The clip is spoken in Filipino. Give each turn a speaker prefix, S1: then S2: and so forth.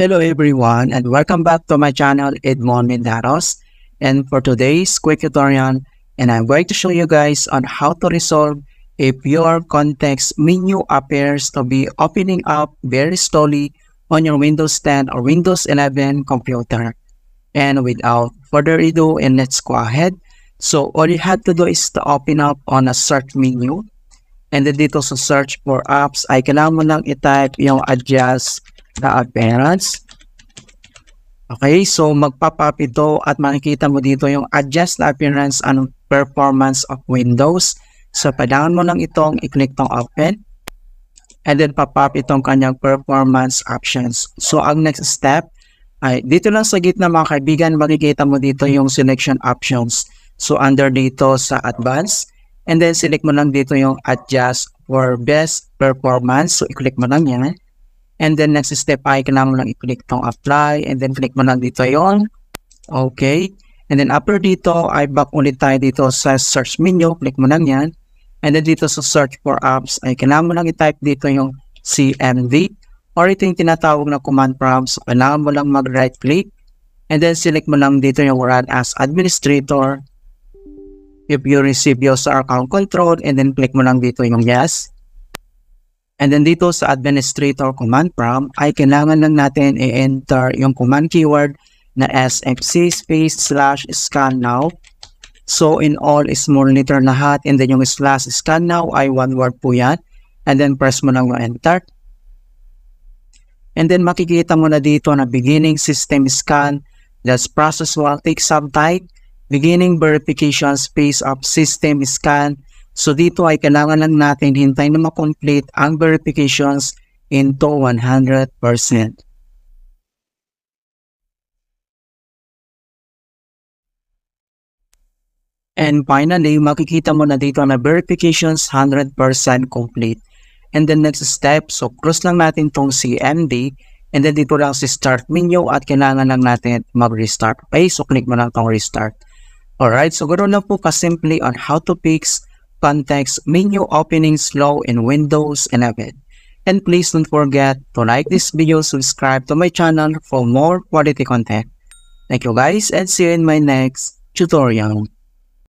S1: Hello everyone and welcome back to my channel Edmond Mendaros, and for today's quick tutorial I'm going to show you guys on how to resolve if your context menu appears to be opening up very slowly on your Windows 10 or Windows 11 computer. And without further ado, let's go ahead. So all you have to do is to open up on a search menu, and then dito sa search for apps ay kailangan mo lang i-type yung adjust the appearance. Okay, so magpapap ito at makikita mo dito yung adjust the appearance and performance of Windows. So kailangan mo lang itong i-click tong open, and then papap itong kanyang performance options. So ang next step ay dito lang sa gitna mga kaibigan, makikita mo dito yung selection options. So under dito sa advanced, and then select mo lang dito yung adjust for best performance. So i-click mo lang yan. And then next step ay kailangan mo lang i-click tong apply, and then click mo lang dito yon. Okay. And then after dito ay back ulit tayo dito sa search menu. Click mo lang yan. And then dito sa search for apps ay kailangan mo lang i-type dito yung CMD, or ito yung tinatawag na command prompt. So kailangan mo lang mag-right click, and then select mo lang dito yung run as administrator if you receive user account control, and then click mo lang dito yung yes. And then dito sa administrator command prompt ay kailangan lang natin i-enter yung command keyword na sfc /scan now. So in all small letter lahat, and then yung /scan now ay one word po yan. And then press mo lang yung enter. And then makikita mo na dito na beginning system scan, that's process will take some time, beginning verification space of system scan. So dito ay kailangan lang natin hintayin na ma-complete ang verifications into 100%. And finally, makikita mo na dito na verifications 100% complete. And the next step, so close lang natin tong CMD, and then dito lang si start menu at kailangan lang natin mag-restart. Okay, so click mo lang tong restart. Alright, so ganoon lang po ka-simply on how to fix context menu opening slow in Windows 11. And please don't forget to like this video, subscribe to my channel for more quality content. Thank you guys, and see you in my next tutorial.